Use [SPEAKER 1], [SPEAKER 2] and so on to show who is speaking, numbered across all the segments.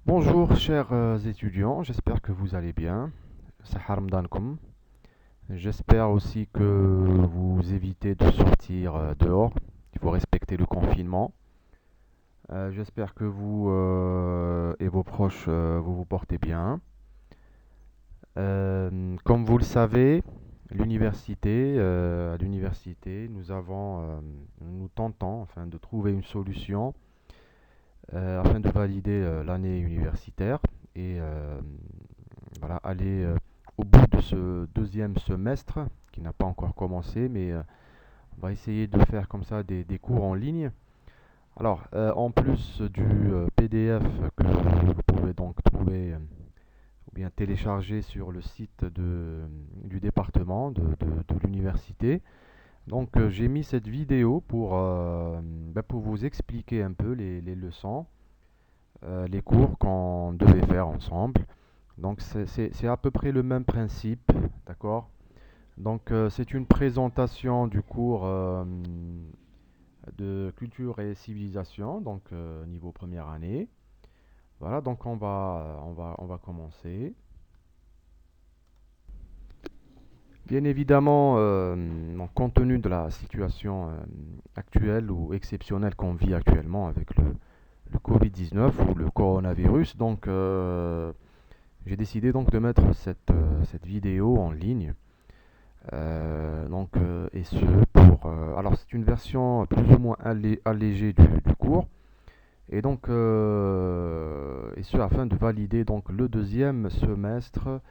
[SPEAKER 1] Bonjour chers étudiants, j'espère que vous allez bien. Sahar Ramadankoum. J'espère aussi que vous évitez de sortir dehors. Il faut respecter le confinement. J'espère que vous et vos proches vous vous portez bien. Comme vous le savez, à l'université, nous tentons de trouver une solution afin de valider l'année universitaire et voilà, aller au bout de ce deuxième semestre qui n'a pas encore commencé, mais on va essayer de faire comme ça des cours en ligne. Alors, en plus du PDF que vous pouvez donc trouver ou bien télécharger sur le site du département de l'université, donc j'ai mis cette vidéo pour vous expliquer un peu les leçons, les cours qu'on devait faire ensemble. Donc c'est à peu près le même principe, d'accord? Donc c'est une présentation du cours de culture et civilisation, donc niveau première année. Voilà, donc on va commencer. Bien évidemment, compte tenu de la situation actuelle ou exceptionnelle qu'on vit actuellement avec le Covid-19 ou le coronavirus, donc j'ai décidé donc de mettre cette vidéo en ligne. Et ce alors c'est une version plus ou moins allégée du cours, et ce afin de valider donc le deuxième semestre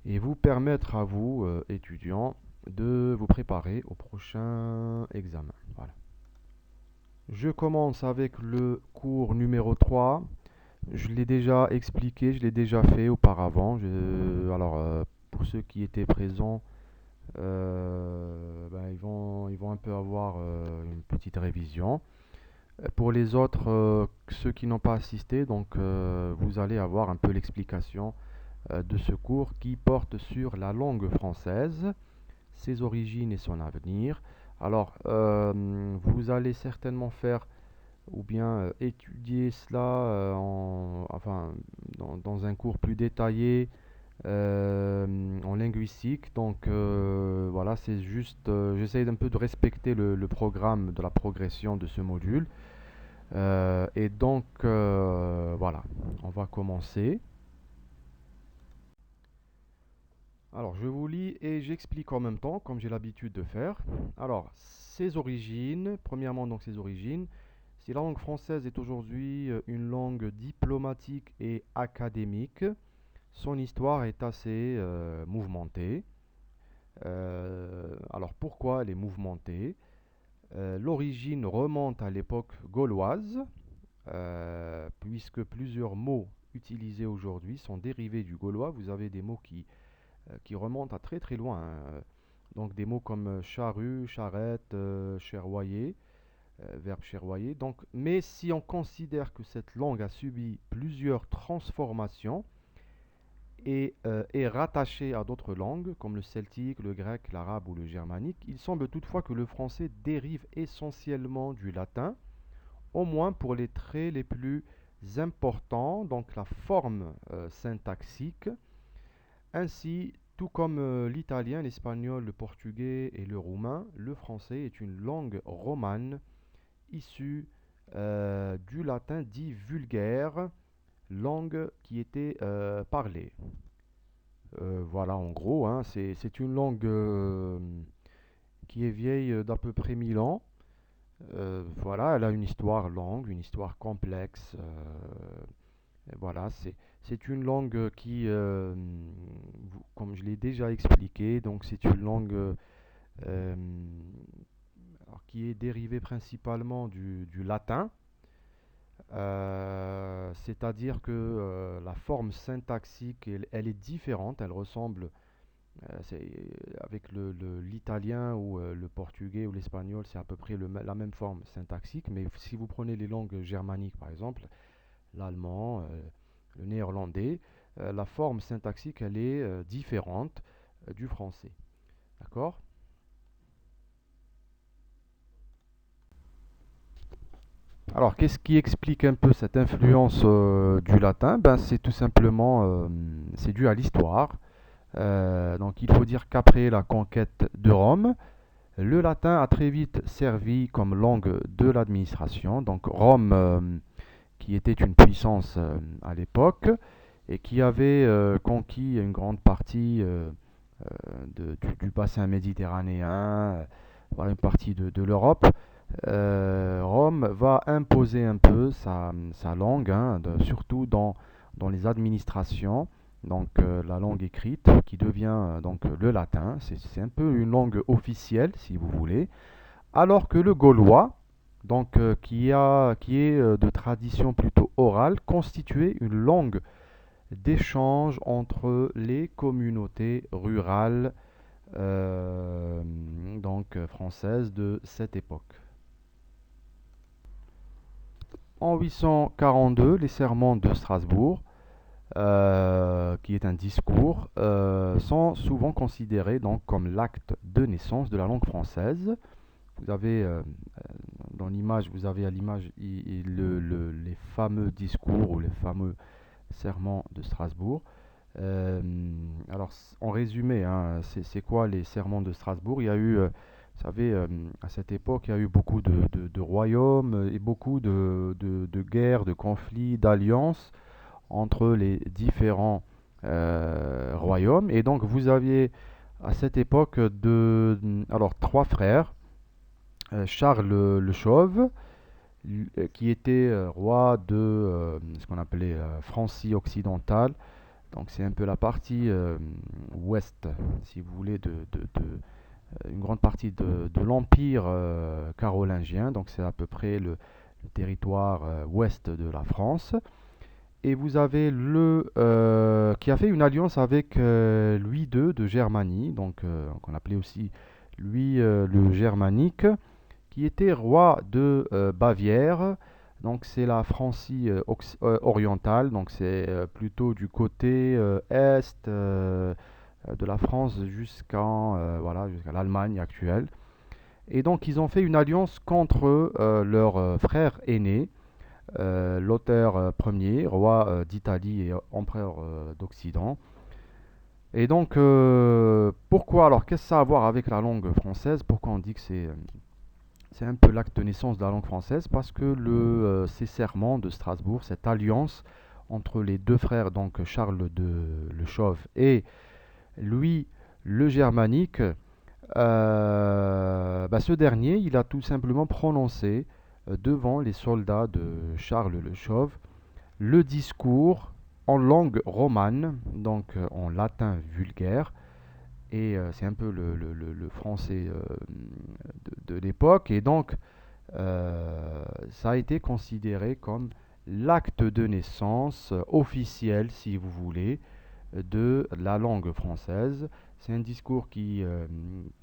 [SPEAKER 1] et vous permettre à vous, étudiants, de vous préparer au prochain examen. Voilà. Je commence avec le cours numéro 3. Je l'ai déjà expliqué, je l'ai déjà fait auparavant. Pour ceux qui étaient présents, ils vont un peu avoir une petite révision. Pour les autres, ceux qui n'ont pas assisté, donc vous allez avoir un peu l'explication de ce cours qui porte sur la langue française, ses origines et son avenir. Alors, vous allez certainement faire ou bien étudier cela dans un cours plus détaillé en linguistique. Donc voilà, c'est juste, j'essaie un peu de respecter le programme de la progression de ce module. Voilà, on va commencer. Alors, je vous lis et j'explique en même temps, comme j'ai l'habitude de faire. Alors, ses origines, premièrement, donc ses origines. Si la langue française est aujourd'hui une langue diplomatique et académique, son histoire est assez mouvementée. Alors, pourquoi elle est mouvementée? L'origine remonte à l'époque gauloise, puisque plusieurs mots utilisés aujourd'hui sont dérivés du gaulois. Vous avez des mots qui remontent à très très loin, hein. Donc des mots comme charrue, charrette, cherroyer, verbe cherroyer. Donc, mais si on considère que cette langue a subi plusieurs transformations et est rattachée à d'autres langues comme le celtique, le grec, l'arabe ou le germanique, il semble toutefois que le français dérive essentiellement du latin, au moins pour les traits les plus importants, donc la forme syntaxique. Ainsi, tout comme l'italien, l'espagnol, le portugais et le roumain, le français est une langue romane issue du latin dit vulgaire, langue qui était parlée. Voilà, en gros, hein, c'est une langue qui est vieille d'à peu près 1000 ans. Voilà, elle a une histoire longue, une histoire complexe. Et voilà, c'est une langue qui, comme je l'ai déjà expliqué, donc c'est une langue euh, qui est dérivée principalement du latin, c'est-à-dire que la forme syntaxique, elle est différente, elle ressemble, avec l'italien ou le portugais ou l'espagnol, c'est à peu près la même forme syntaxique, mais si vous prenez les langues germaniques par exemple, l'allemand, le néerlandais, la forme syntaxique, elle est différente du français. D'accord? Alors, qu'est-ce qui explique un peu cette influence du latin? Ben, c'est tout simplement, c'est dû à l'histoire. Donc, il faut dire qu'après la conquête de Rome, le latin a très vite servi comme langue de l'administration. Donc, Rome, qui était une puissance à l'époque et qui avait conquis une grande partie du bassin méditerranéen, voilà, une partie de l'Europe. Rome va imposer un peu sa langue, hein, surtout dans les administrations, donc la langue écrite qui devient donc le latin. C'est un peu une langue officielle, si vous voulez, alors que le gaulois, donc qui est de tradition plutôt orale, constituait une langue d'échange entre les communautés rurales françaises de cette époque. En 842, les sermons de Strasbourg, qui est un discours, sont souvent considérés donc comme l'acte de naissance de la langue française. Vous avez dans l'image, vous avez à l'image les fameux discours ou les fameux serments de Strasbourg. Euh, alors, en résumé, hein, c'est quoi les sermons de Strasbourg? Il y a eu, vous savez, à cette époque, il y a eu beaucoup de royaumes et beaucoup de guerres, de conflits, d'alliances entre les différents royaumes. Et donc, vous aviez à cette époque alors, trois frères. Charles le Chauve, qui était roi de ce qu'on appelait Francie occidentale. Donc c'est un peu la partie ouest, si vous voulez, une grande partie de l'empire carolingien. Donc c'est à peu près le territoire ouest de la France. Et vous avez qui a fait une alliance avec Louis II de Germanie, donc qu'on appelait aussi Louis le Germanique, qui était roi de Bavière. Donc c'est la Francie orientale, donc c'est plutôt du côté est de la France jusqu'à l'Allemagne actuelle. Et donc ils ont fait une alliance contre leur frère aîné, Lothaire Ier, roi d'Italie et empereur d'Occident. Et donc pourquoi alors qu'est-ce que ça a à voir avec la langue française? Pourquoi on dit que c'est un peu l'acte de naissance de la langue française? Parce que ces serments de Strasbourg, cette alliance entre les deux frères, donc Charles le Chauve et Louis le Germanique, ce dernier, il a tout simplement prononcé devant les soldats de Charles le Chauve le discours en langue romane, donc en latin vulgaire, et c'est un peu le français de l'époque, et donc ça a été considéré comme l'acte de naissance officiel, si vous voulez, de la langue française. C'est un discours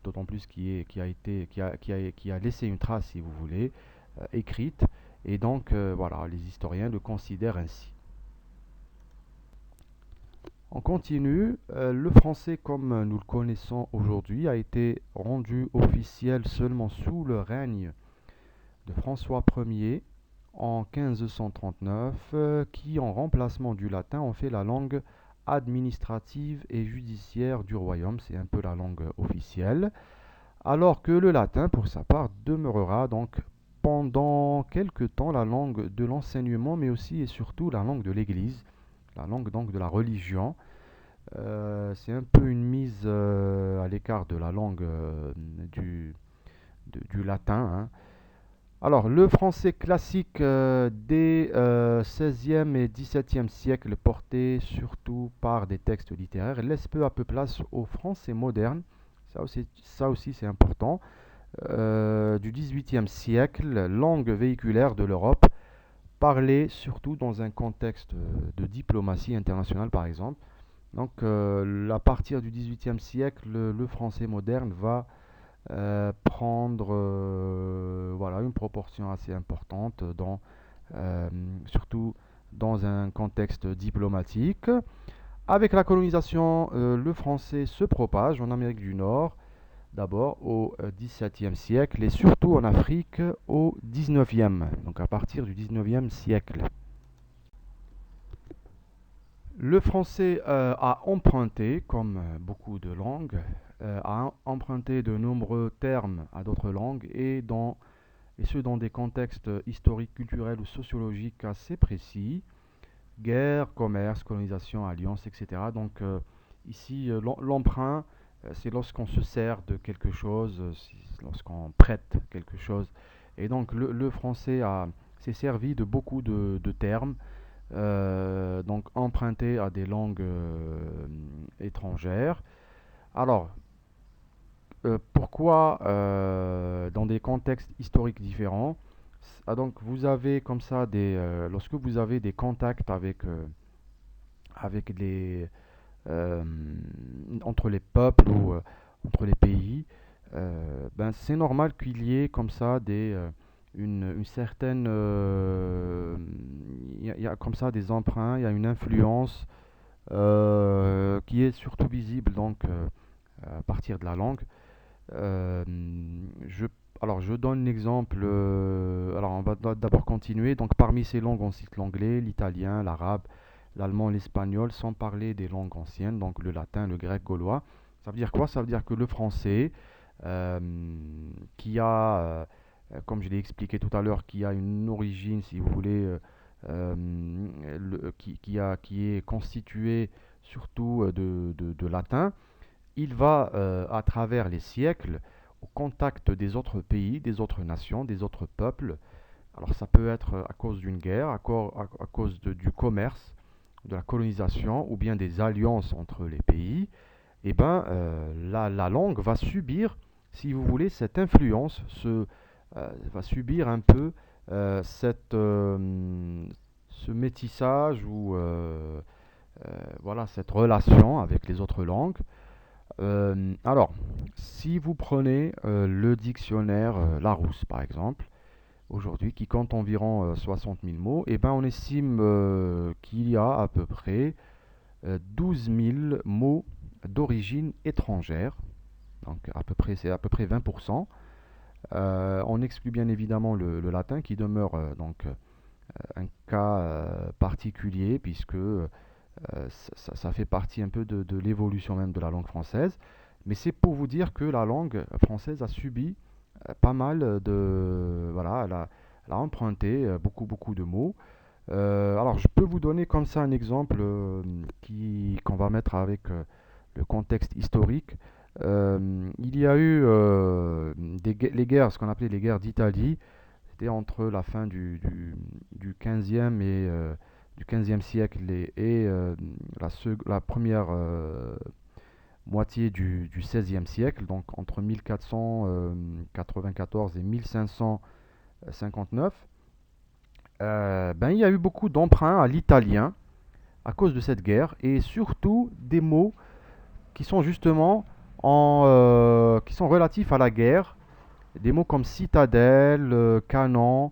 [SPEAKER 1] d'autant plus qui a laissé une trace, si vous voulez, écrite, et donc voilà, les historiens le considèrent ainsi. On continue. Le français, comme nous le connaissons aujourd'hui, a été rendu officiel seulement sous le règne de François Ier en 1539, qui, en remplacement du latin, en fait la langue administrative et judiciaire du royaume. C'est un peu la langue officielle. Alors que le latin, pour sa part, demeurera donc pendant quelque temps la langue de l'enseignement, mais aussi et surtout la langue de l'Église, la langue donc de la religion. C'est un peu une mise à l'écart de la langue du latin, hein. Alors, le français classique des 16e et 17e siècles, porté surtout par des textes littéraires, laisse peu à peu place au français moderne. Ça aussi c'est important. Du 18e siècle, langue véhiculaire de l'Europe, parlée surtout dans un contexte de diplomatie internationale, par exemple. Donc, à partir du 18e siècle, le français moderne va prendre voilà, une proportion assez importante euh, surtout dans un contexte diplomatique. Avec la colonisation, le français se propage en Amérique du Nord, d'abord au XVIIe siècle et surtout en Afrique au XIXe, donc à partir du XIXe siècle. Le français a emprunté, comme beaucoup de langues, a emprunté de nombreux termes à d'autres langues et ce dans des contextes historiques, culturels ou sociologiques assez précis. Guerre, commerce, colonisation, alliance, etc. Donc ici, l'emprunt, c'est lorsqu'on se sert de quelque chose, lorsqu'on prête quelque chose. Et donc le français s'est servi de beaucoup de termes, donc empruntés à des langues étrangères. Alors, pourquoi dans des contextes historiques différents? Donc vous avez comme ça lorsque vous avez des contacts avec euh, entre les peuples ou entre les pays, ben c'est normal qu'il y ait comme ça une certaine, il y a comme ça des emprunts, il y a une influence qui est surtout visible donc à partir de la langue. Euh, je, alors, je donne l'exemple. Alors, on va d'abord continuer. Donc, parmi ces langues, on cite l'anglais, l'italien, l'arabe, l'allemand, l'espagnol, sans parler des langues anciennes, donc le latin, le grec, gaulois. Ça veut dire quoi? Ça veut dire que le français, euh, qui a, comme je l'ai expliqué tout à l'heure, qui a une origine, si vous voulez, qui est constitué surtout de latin, il va, à travers les siècles, au contact des autres pays, des autres nations, des autres peuples. Alors ça peut être à cause d'une guerre, à cause du commerce, de la colonisation ou bien des alliances entre les pays. Et ben, la langue va subir, si vous voulez, cette influence, va subir un peu ce métissage ou voilà, cette relation avec les autres langues. Alors, si vous prenez le dictionnaire Larousse, par exemple, aujourd'hui, qui compte environ 60 000 mots, et ben on estime qu'il y a à peu près 12 000 mots d'origine étrangère. Donc, c'est à peu près 20%. On exclut bien évidemment le latin qui demeure un cas particulier puisque ça fait partie un peu de l'évolution même de la langue française. Mais c'est pour vous dire que la langue française a subi pas mal de... Voilà, elle a emprunté beaucoup de mots. Alors, je peux vous donner comme ça un exemple qu'on va mettre avec le contexte historique. Il y a eu les guerres, ce qu'on appelait les guerres d'Italie. C'était entre la fin du 15e du 15e siècle et la première moitié du 16e siècle, donc entre 1494 et 1559. Ben, il y a eu beaucoup d'emprunts à l'italien à cause de cette guerre et surtout des mots qui sont justement qui sont relatifs à la guerre, des mots comme citadelle, canon,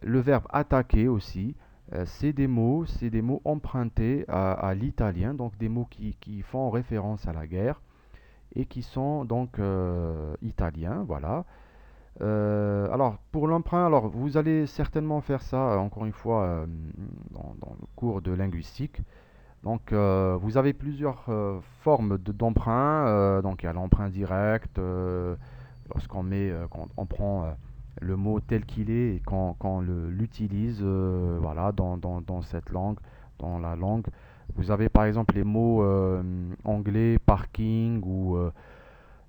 [SPEAKER 1] le verbe attaquer aussi. C'est des mots empruntés à l'italien, donc des mots qui font référence à la guerre et qui sont donc italiens, voilà. Alors pour l'emprunt, alors vous allez certainement faire ça encore une fois dans le cours de linguistique. Donc vous avez plusieurs formes d'emprunt. Donc il y a l'emprunt direct, quand on prend le mot tel qu'il est et quand l'utilise voilà, dans cette langue, dans la langue. Vous avez par exemple les mots anglais, parking ou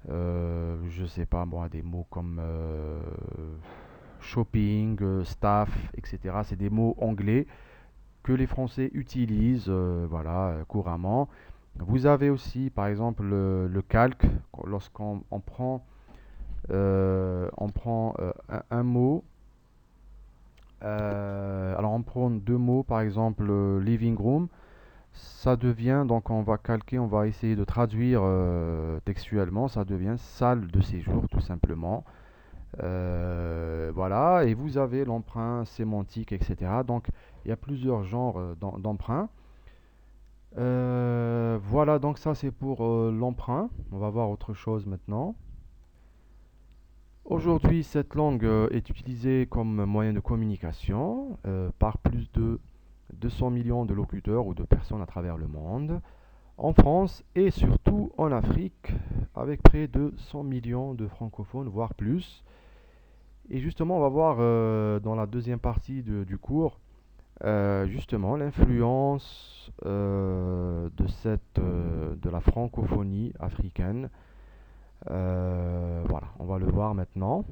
[SPEAKER 1] je sais pas moi, des mots comme shopping, staff, etc. C'est des mots anglais que les Français utilisent voilà, couramment. Vous avez aussi par exemple le calque, lorsqu'on on prend un mot. Alors on prend deux mots, par exemple living room, ça devient, donc on va calquer, on va essayer de traduire textuellement, ça devient salle de séjour tout simplement. Voilà, et vous avez l'emprunt sémantique, etc. Donc il y a plusieurs genres d'emprunt. Voilà, donc ça c'est pour l'emprunt. On va voir autre chose maintenant. Aujourd'hui, cette langue est utilisée comme moyen de communication par plus de 200 millions de locuteurs ou de personnes à travers le monde, en France et surtout en Afrique, avec près de 100 millions de francophones, voire plus. Et justement, on va voir dans la deuxième partie du cours, justement, l'influence de la francophonie africaine. Voilà, on va le voir maintenant.